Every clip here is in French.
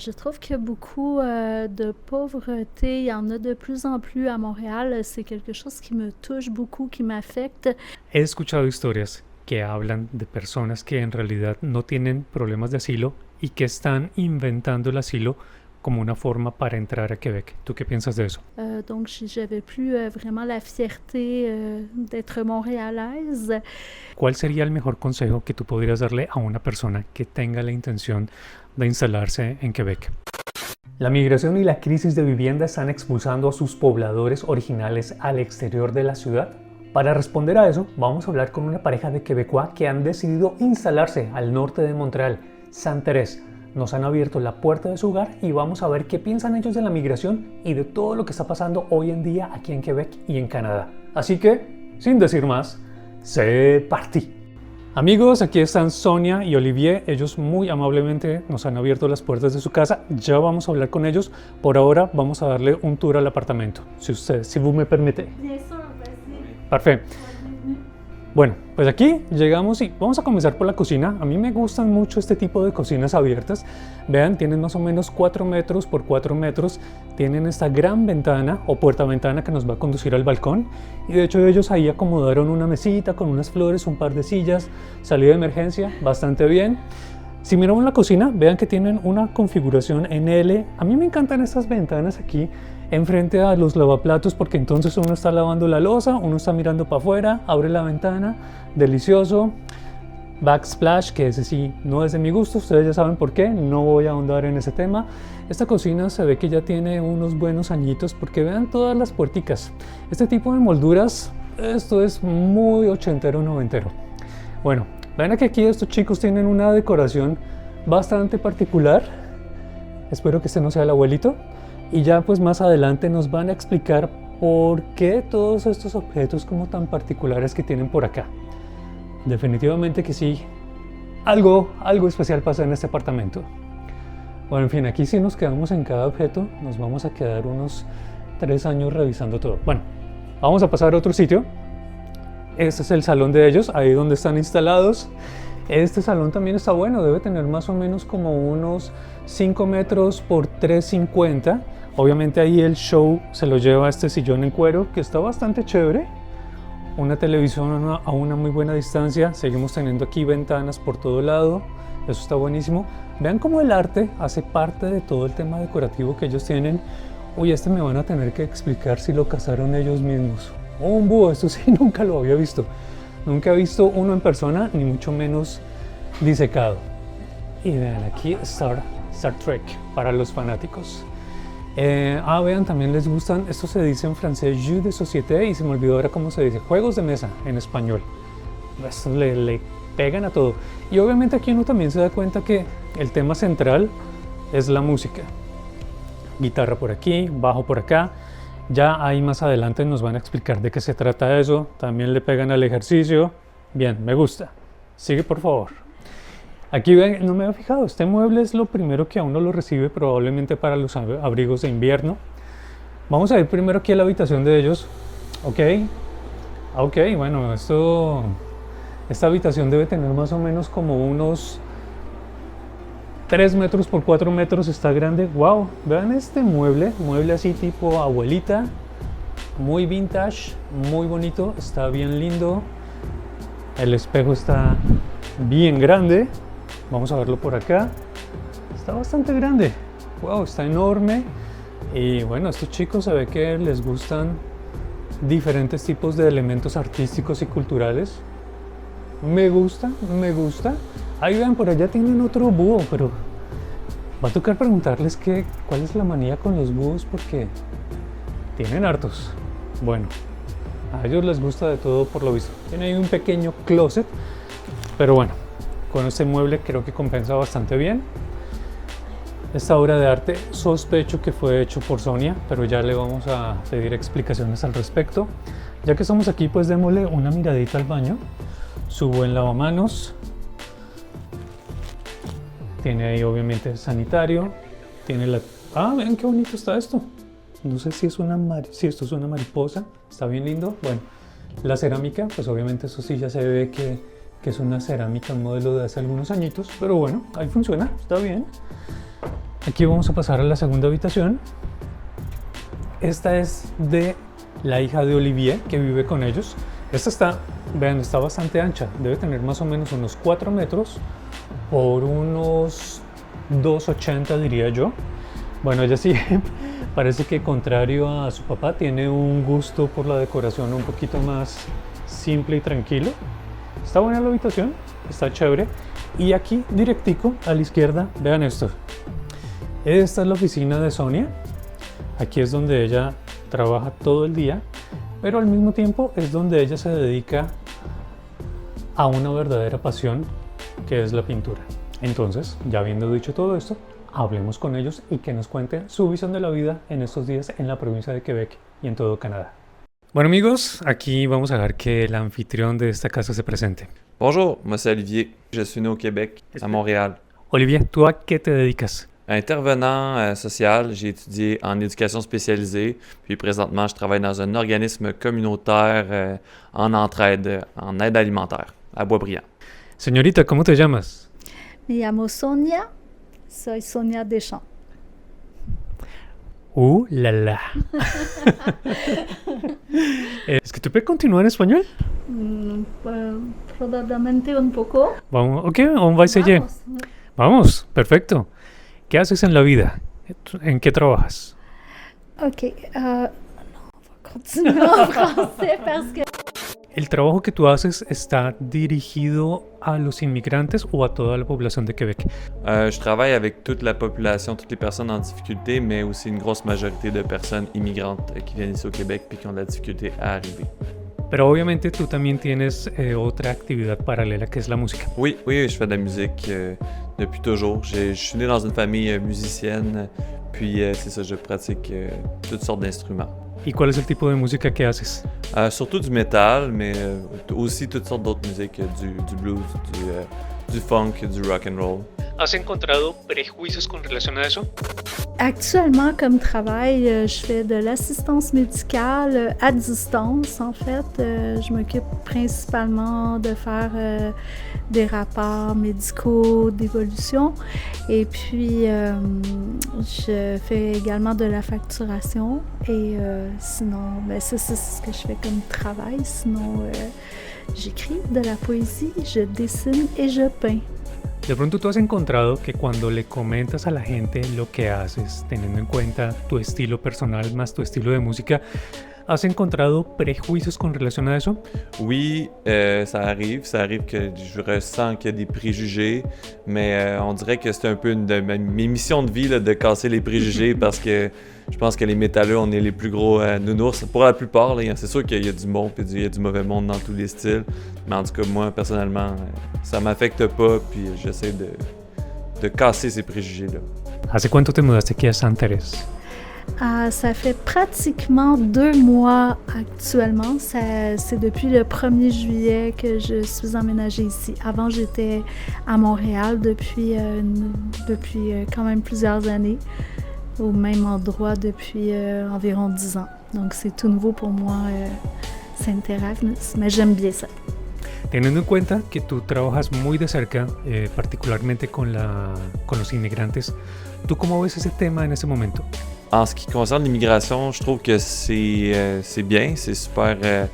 Je trouve qu'il y a beaucoup de pauvreté. Il y en a de plus en plus à Montréal. C'est quelque chose qui me touche beaucoup, qui m'affecte. He escuchado historias que hablan de personas que en realidad no tienen problemas de asilo y que están inventando el asilo como una forma para entrar a Quebec. ¿Tú qué piensas de eso? Donc, j'avais plus vraiment la fierté d'être montréalaise. ¿Cuál sería el mejor consejo que tú podrías darle a una persona que tenga la intención de instalarse en Quebec? La migración y la crisis de vivienda están expulsando a sus pobladores originales al exterior de la ciudad. Para responder a eso, vamos a hablar con una pareja de quebecois que han decidido instalarse al norte de Montreal, Sainte-Thérèse. Nos han abierto la puerta de su hogar y vamos a ver qué piensan ellos de la migración y de todo lo que está pasando hoy en día aquí en Quebec y en Canadá. Así que, sin decir más, c'est parti. Amigos, aquí están Sonia y Olivier. Ellos muy amablemente nos han abierto las puertas de su casa. Ya vamos a hablar con ellos. Por ahora vamos a darle un tour al apartamento, si vous me permite. Perfecto. Bueno, pues aquí llegamos y vamos a comenzar por la cocina. A mí me gustan mucho este tipo de cocinas abiertas. Vean, tienen más o menos 4 metros por 4 metros. Tienen esta gran ventana o puerta ventana que nos va a conducir al balcón. Y de hecho ellos ahí acomodaron una mesita con unas flores, un par de sillas, salida de emergencia, bastante bien. Si miramos la cocina, vean que tienen una configuración en L. A mí me encantan estas ventanas aquí enfrente a los lavaplatos porque entonces uno está lavando la loza, uno está mirando para afuera, abre la ventana, delicioso. Backsplash, que ese sí no es de mi gusto, ustedes ya saben por qué, no voy a ahondar en ese tema. Esta cocina se ve que ya tiene unos buenos añitos porque vean todas las puerticas. Este tipo de molduras, esto es muy ochentero, noventero. Bueno, vean que aquí estos chicos tienen una decoración bastante particular. Espero que este no sea el abuelito. Y ya pues más adelante nos van a explicar por qué todos estos objetos como tan particulares que tienen por acá. Definitivamente que sí, algo especial pasa en este apartamento. Bueno, en fin, aquí si nos quedamos en cada objeto, nos vamos a quedar unos 3 años revisando todo. Bueno, vamos a pasar a otro sitio. Este es el salón de ellos, ahí donde están instalados. Este salón también está bueno, debe tener más o menos como unos 5 metros por 3,50. Obviamente ahí el show se lo lleva a este sillón en cuero que está bastante chévere. Una televisión a una muy buena distancia. Seguimos teniendo aquí ventanas por todo lado. Eso está buenísimo. Vean cómo el arte hace parte de todo el tema decorativo que ellos tienen. Uy, este me van a tener que explicar si lo cazaron ellos mismos. Oh, un búho, esto sí nunca lo había visto. Nunca he visto uno en persona, ni mucho menos disecado. Y vean, aquí Star Trek para los fanáticos. Vean, también les gustan, esto se dice en francés jeux de société y se me olvidó ahora cómo se dice, juegos de mesa en español. Esto le pegan a todo. Y obviamente aquí uno también se da cuenta que el tema central es la música. Guitarra por aquí, bajo por acá. Ya ahí más adelante nos van a explicar de qué se trata eso. También le pegan al ejercicio. Bien, me gusta. Sigue por favor. Aquí ven, no me había fijado, este mueble es lo primero que a uno lo recibe probablemente para los abrigos de invierno. Vamos a ir primero aquí a la habitación de ellos. Ok, bueno, esta habitación debe tener más o menos como unos 3 metros por 4 metros, está grande. Wow, vean este mueble así tipo abuelita, muy vintage, muy bonito, está bien lindo. El espejo está bien grande. Vamos a verlo por acá. Está bastante grande. Wow, está enorme. Y bueno, a estos chicos se ve que les gustan diferentes tipos de elementos artísticos y culturales. Me gusta. Ahí vean, por allá tienen otro búho, pero va a tocar preguntarles cuál es la manía con los búhos porque tienen hartos. Bueno, a ellos les gusta de todo por lo visto. Tiene ahí un pequeño closet, pero bueno, con este mueble creo que compensa bastante bien. Esta obra de arte sospecho que fue hecho por Sonia, pero ya le vamos a pedir explicaciones al respecto. Ya que estamos aquí, pues démosle una miradita al baño. Su buen lavamanos. Tiene ahí obviamente el sanitario. Tiene la... vean qué bonito está esto. No sé si es esto es una mariposa. Está bien lindo. Bueno, la cerámica, pues obviamente eso sí ya se ve que es una cerámica, un modelo de hace algunos añitos. Pero bueno, ahí funciona, está bien. Aquí vamos a pasar a la segunda habitación. Esta es de la hija de Olivier, que vive con ellos. Esta está, vean, está bastante ancha. Debe tener más o menos unos 4 metros por unos 2,80 diría yo. Bueno, ella sí parece que, contrario a su papá, tiene un gusto por la decoración un poquito más simple y tranquilo. Está buena la habitación, está chévere. Y aquí, directico, a la izquierda, vean esto. Esta es la oficina de Sonia. Aquí es donde ella trabaja todo el día, pero al mismo tiempo es donde ella se dedica a una verdadera pasión, que es la pintura. Entonces, ya habiendo dicho todo esto, hablemos con ellos y que nos cuenten su visión de la vida en estos días en la provincia de Quebec y en todo Canadá. Bueno amigos, aquí vamos a dejar que el anfitrión de esta casa se presente. Bonjour, moi c'est Olivier. Je suis né au Québec, à Montréal. Olivier, ¿tú a qué te dedicas? Intervenant social, j'ai étudié en éducation spécialisée, puis présentement je travaille dans un organisme communautaire en entraide, en aide alimentaire, à Boisbriand. Señorita, ¿cómo te llamas? Me llamo Sonia, soy Sonia Deschamps. La la. ¿Es que tú puedes continuar en español? Probablemente un poco. Vamos, ok, on va essayer. Vamos, perfecto. ¿Qué haces en la vida? ¿En qué trabajas? Ok, no, on va continuer en français parce que... ¿El trabajo que tú haces está dirigido a los inmigrantes o a toda la población de Québec? Je travaille avec toute la population, toutes les personnes en difficulté, mais aussi une grosse majorité de personnes immigrantes qui viennent ici au Québec puis qui ont de la difficulté à arriver. Pero obviamente tú también tienes otra actividad paralela que es la música. Oui, je fais de la musique depuis toujours. Je suis né dans une famille musicienne, puis c'est ça, je pratique toutes sortes d'instruments. ¿Y cuál es el tipo de música que haces? Surtout du métal, mais aussi toutes sortes d'autres musiques, du blues, du funk, du rock and roll. ¿Has encontrado prejuicios con relación a eso? Actuellement, comme travail, je fais de l'assistance médicale à distance. En fait, je m'occupe principalement de faire des rapports médicaux d'évolution. Et puis, je fais également de la facturation. Et sinon, ça, c'est ce que je fais comme travail. Sinon, j'écris de la poésie, je dessine et je peins. De pronto tú has encontrado que cuando le comentas a la gente lo que haces, teniendo en cuenta tu estilo personal más tu estilo de música, ¿has encontrado prejuicios con relación a eso? Oui, ça arrive que je ressens qu'il y a des préjugés, mais on dirait que c'est un peu une de mes missions de vie là, de casser les préjugés parce que je pense que les métalleux, on est les plus gros nounours. Pour la plupart, là, c'est sûr qu'il y a du bon et il y a du mauvais monde dans tous les styles. Mais en tout cas, moi, personnellement, ça m'affecte pas puis j'essaie de casser ces préjugés-là. ¿Hace cuánto te mudaste aquí a Sainte-Thérèse? Ça fait pratiquement 2 mois actuellement. C'est depuis le 1er juillet que je suis emménagée ici. Avant, j'étais à Montréal depuis quand même plusieurs années, au même endroit depuis environ 10 ans. Donc c'est tout nouveau pour moi, Sainte-Thérèse, mais j'aime bien ça. Teniendo en cuenta que tú trabajas muy de cerca, particularmente con los inmigrantes, ¿tú cómo ves ese tema en ese momento? En ce qui concerne l'immigration, je trouve que c'est bien, c'est super.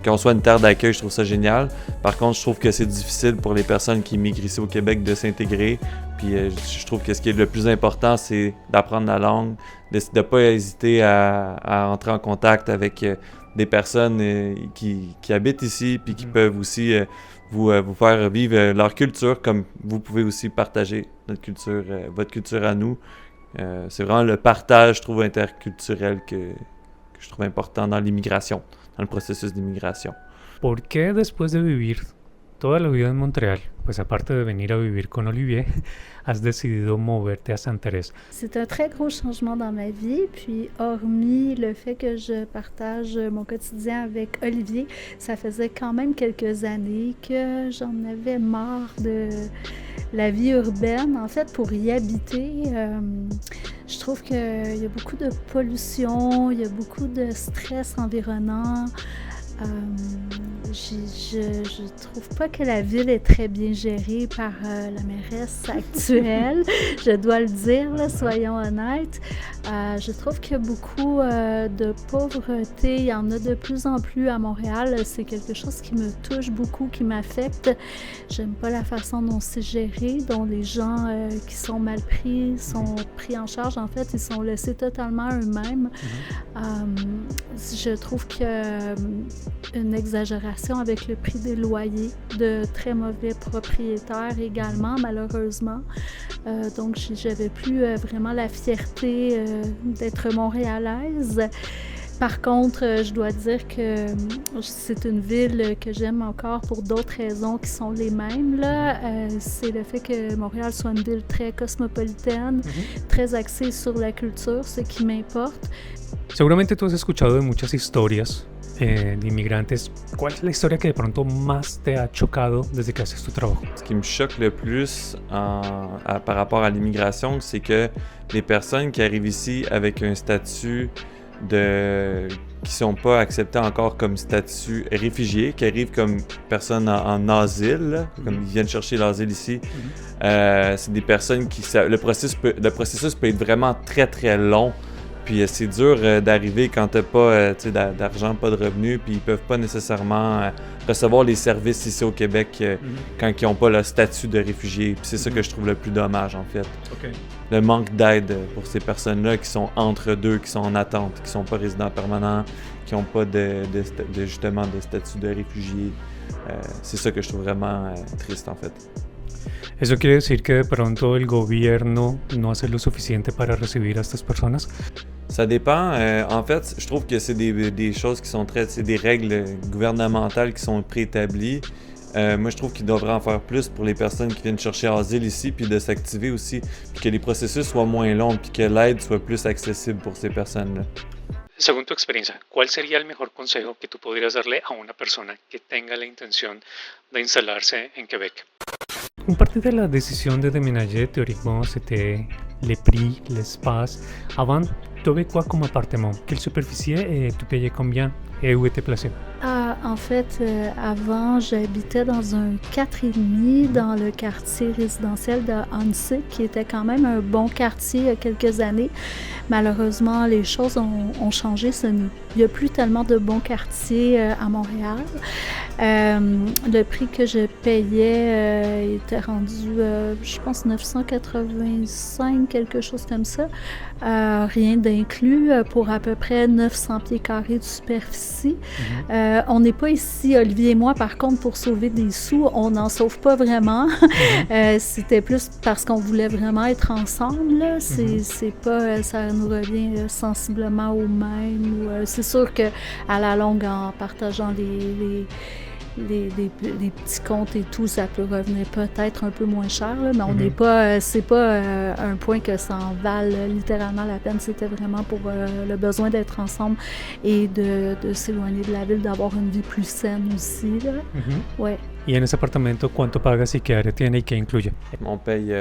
Qu'on soit une terre d'accueil, je trouve ça génial. Par contre, je trouve que c'est difficile pour les personnes qui immigrent ici au Québec de s'intégrer. Puis je trouve que ce qui est le plus important, c'est d'apprendre la langue, de ne pas hésiter à entrer en contact avec des personnes qui habitent ici puis qui peuvent aussi vous faire vivre leur culture, comme vous pouvez aussi partager notre culture, votre culture à nous. C'est vraiment le partage, je trouve, interculturel que je trouve important dans l'immigration, dans le processus d'immigration. ¿Por qué después de vivir toda la vida en Montréal, pues aparte de venir a vivir con Olivier, has decidido moverte a Sainte-Thérèse? C'est un très gros changement dans ma vie, puis hormis le fait que je partage mon quotidien avec Olivier, ça faisait quand même quelques années que j'en avais marre de la vie urbaine. En fait, pour y habiter, je trouve qu'il y a beaucoup de pollution, il y a beaucoup de stress environnant. Je trouve pas que la ville est très bien gérée par la mairesse actuelle, je dois le dire, là, soyons honnêtes. Je trouve qu'il y a beaucoup de pauvreté, il y en a de plus en plus à Montréal. C'est quelque chose qui me touche beaucoup, qui m'affecte. J'aime pas la façon dont c'est géré, dont les gens qui sont mal pris sont pris en charge. En fait, ils sont laissés totalement eux-mêmes. Je trouve qu'il y a une exagération avec le prix des loyers, de très mauvais propriétaires également, malheureusement. Donc, j'avais plus vraiment la fierté d'être montréalaise. Par contre, je dois dire que c'est une ville que j'aime encore pour d'autres raisons qui sont les mêmes, là. C'est le fait que Montréal soit une ville très cosmopolitaine, très axée sur la culture, ce qui m'importe. Seguramente tú has escuchado de muchas historias de inmigrantes. ¿Cuál es la historia que de pronto más te ha chocado desde que haces tu trabajo? Ce qui me choque le plus par rapport à l'immigration, c'est que les personnes qui arrivent ici avec un statut qui sont pas acceptés encore comme statut réfugié, qui arrivent comme personnes en asile, là, comme ils viennent chercher l'asile ici. C'est des personnes le processus peut être vraiment très très long. Puis c'est dur d'arriver quand t'as pas d'argent, pas de revenus, puis ils peuvent pas nécessairement recevoir les services ici au Québec quand ils n'ont pas le statut de réfugié. Puis c'est ça que je trouve le plus dommage en fait. Okay. Le manque d'aide pour ces personnes-là qui sont entre deux, qui sont en attente, qui sont pas résidents permanents, qui n'ont pas justement de statut de réfugié. C'est ça que je trouve vraiment triste en fait. ¿Eso quiere decir que de pronto el gobierno no hace lo suficiente para recibir a estas personas? Ça dépend. En fait, je trouve que c'est des choses qui sont c'est des règles gouvernementales qui sont préétablies. Moi, je trouve qu'ils devraient en faire plus pour les personnes qui viennent chercher asile ici, puis de s'activer aussi, puis que les processus soient moins longs, puis que l'aide soit plus accessible pour ces personnes-là. Según tu experiencia, ¿cuál sería el mejor consejo que tú podrías darle a una persona que tenga la intención de instalarse en Québec? On partit de la décision de déménager, théoriquement, c'était les prix, l'espace. Avant, tu avais quoi comme appartement? Quelle superficie et tu payais combien? Et où était placé? En fait, avant, j'habitais dans un 4,5 dans le quartier résidentiel de Hansik, qui était quand même un bon quartier il y a quelques années. Malheureusement, les choses ont changé. Il n'y a plus tellement de bons quartiers à Montréal. Le prix que je payais était rendu, je pense, 985, quelque chose comme ça. Rien d'inclus pour à peu près 900 pieds carrés de superficie. On n'est pas ici, Olivier et moi, par contre, pour sauver des sous. On n'en sauve pas vraiment. C'était plus parce qu'on voulait vraiment être ensemble. Là. C'est pas, ça nous revient sensiblement au même. C'est sûr qu'à la longue, en partageant les petits comptes et tout, ça peut revenir peut-être un peu moins cher, là, mais on n'est pas, c'est pas un point que ça en vale littéralement la peine. C'était vraiment pour le besoin d'être ensemble et de s'éloigner de la ville, d'avoir une vie plus saine aussi. Là. Ouais. Y en ese apartamento, ¿cuánto pagas y qué área tiene y qué incluye? On paye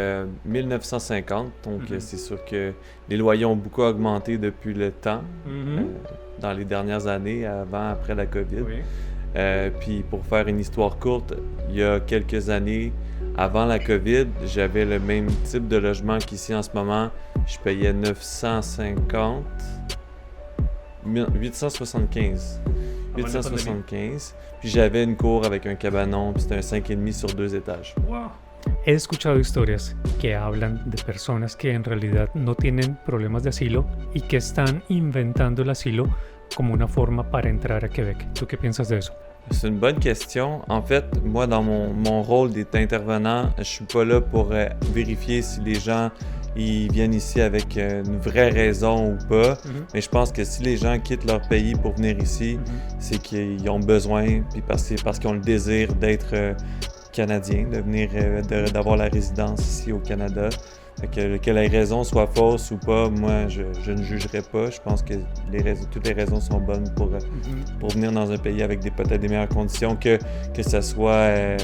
1950, donc c'est sûr que les loyers ont beaucoup augmenté depuis le temps, dans les dernières années, après la COVID. Oui. Puis pour faire une histoire courte, il y a quelques années, avant la COVID, j'avais le même type de logement qu'ici en ce moment. Je payais 875. Puis j'avais une cour avec un cabanon, puis c'était un 5,5 sur 2 étages. Wow. He escuchado historias que hablan de personas que en realidad no tienen problemas de asilo y que están inventando el asilo como una forma para entrar a Québec. ¿Tú qué piensas de eso? C'est une bonne question. En fait, moi, dans mon rôle d'intervenant, je suis pas là pour vérifier si les gens ils viennent ici avec une vraie raison ou pas. Mais je pense que si les gens quittent leur pays pour venir ici, c'est qu'ils ont besoin, puis parce qu'ils ont le désir d'être Canadiens, de venir, d'avoir la résidence ici au Canada. Fait que les raisons soient fausses ou pas, moi, je ne jugerai pas. Je pense que toutes les raisons sont bonnes pour venir dans un pays avec peut-être des meilleures conditions, que ce soit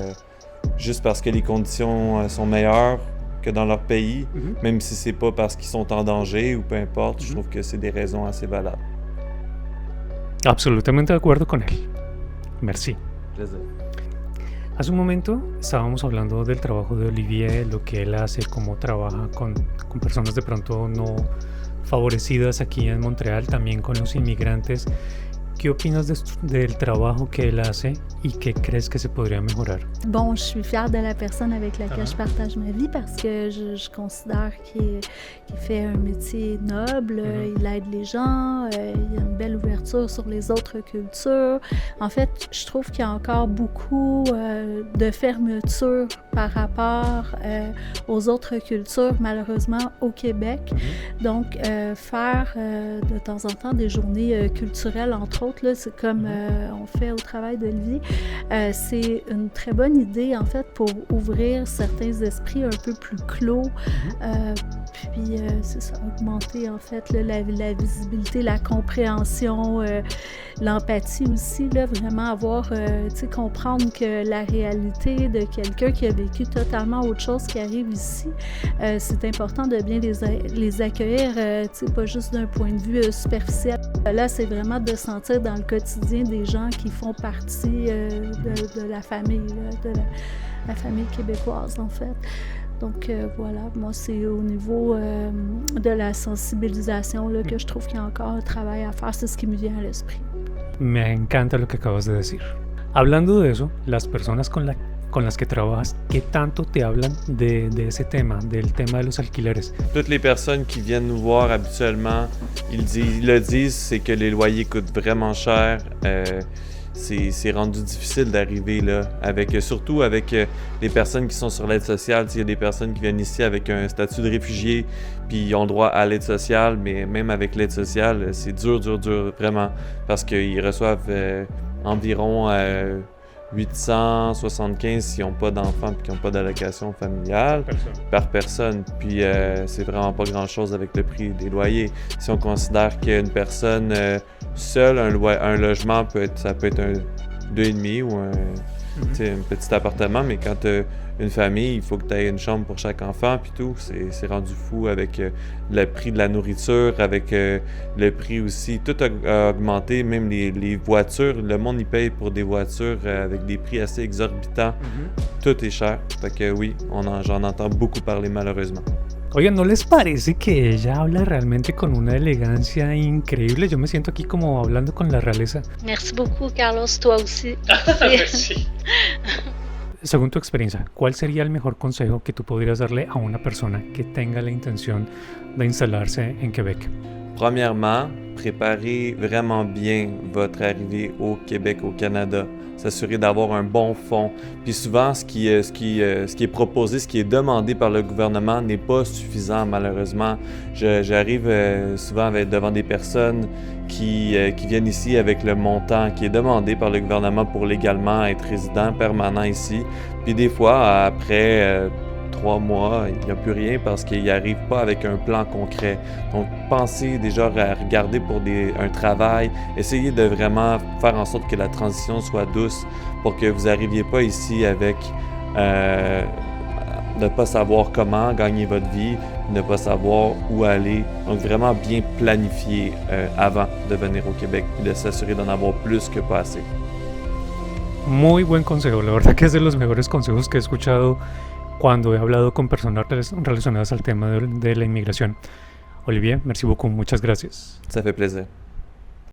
juste parce que les conditions sont meilleures que dans leur pays, même si c'est pas parce qu'ils sont en danger ou peu importe. Je trouve que c'est des raisons assez valables. Absolutamente de acuerdo con él. Merci. Plaisir. Hace un momento estábamos hablando del trabajo de Olivier, lo que él hace, cómo trabaja con personas de pronto no favorecidas aquí en Montreal, también con los inmigrantes. ¿Qué opinas del trabajo que él hace y qué crees que se podría mejorar? Bon, je suis fière de la personne avec laquelle je partage ma vie parce que je considère qu'il fait un métier noble, il aide les gens, il y a une belle ouverture sur les autres cultures. En fait, je trouve qu'il y a encore beaucoup de fermeture par rapport aux autres cultures, malheureusement, au Québec. Donc, faire de temps en temps des journées culturelles, entre autres, là, c'est comme on fait au travail d'Olivier, c'est une très bonne idée, en fait, pour ouvrir certains esprits un peu plus clos, puis c'est ça, augmenter, en fait, là, la visibilité, la compréhension, l'empathie aussi, là, vraiment avoir, tu sais, comprendre que la réalité de quelqu'un qui a vécu totalement autre chose qui arrive ici, c'est important de bien les accueillir, tu sais, pas juste d'un point de vue superficiel. Là, c'est vraiment de sentir dans le quotidien des gens qui font partie de la famille, là, de la famille québécoise, en fait. Donc voilà, moi, c'est au niveau de la sensibilisation là, que je trouve qu'il y a encore un travail à faire. C'est ce qui me vient à l'esprit. Me encanta lo que acabas de decir. Hablando de eso, las personas con las que trabajas, ¿qué tanto te hablan de ese tema, del tema de los alquileres? Toutes les personnes qui viennent nous voir habituellement, ils le disent, c'est que les loyers coûtent vraiment cher. C'est rendu difficile d'arriver là, surtout avec les personnes qui sont sur l'aide sociale. Il y a des personnes qui viennent ici avec un statut de réfugié, puis ils ont droit à l'aide sociale, mais même avec l'aide sociale, c'est dur, vraiment, parce qu'ils reçoivent environ 875 s'ils n'ont pas d'enfants et qui n'ont pas d'allocation familiale par personne. Puis c'est vraiment pas grand-chose avec le prix des loyers. Si on considère qu'une personne seule, un logement ça peut être un 2,5 ou un petit appartement, mais quand tu as une famille, il faut que tu aies une chambre pour chaque enfant, puis tout. C'est rendu fou avec le prix de la nourriture, avec le prix aussi. Tout a augmenté, même les voitures. Le monde, il paye pour des voitures avec des prix assez exorbitants. Tout est cher. Fait que oui, j'en entends beaucoup parler malheureusement. Oigan, ¿no les parece que ella habla realmente con una elegancia increíble? Yo me siento aquí como hablando con la realeza. Merci beaucoup, Carlos, toi aussi. Merci. Según tu experiencia, ¿cuál sería el mejor consejo que tú pudieras darle a una persona que tenga la intención de instalarse en Québec? Premièrement, préparez vraiment bien votre arrivée au Québec, au Canada. S'assurer d'avoir un bon fonds. Puis souvent, ce qui est proposé, ce qui est demandé par le gouvernement n'est pas suffisant, malheureusement. J'arrive souvent devant des personnes qui viennent ici avec le montant qui est demandé par le gouvernement pour légalement être résident permanent ici. Puis des fois, après 3 mois, il n'y a plus rien parce qu'ils n'arrivent pas avec un plan concret. Donc, pensez déjà à regarder pour un travail. Essayez de vraiment faire en sorte que la transition soit douce pour que vous n'arriviez pas ici avec ne pas savoir comment gagner votre vie, ne pas savoir où aller. Donc, vraiment bien planifier avant de venir au Québec et de s'assurer d'en avoir plus que pas assez. Muy buen consejo. La verdad que es de los mejores consejos que he escuchado cuando he hablado con personas relacionadas al tema de la inmigración. Olivier, merci beaucoup, muchas gracias. Ça fait plaisir.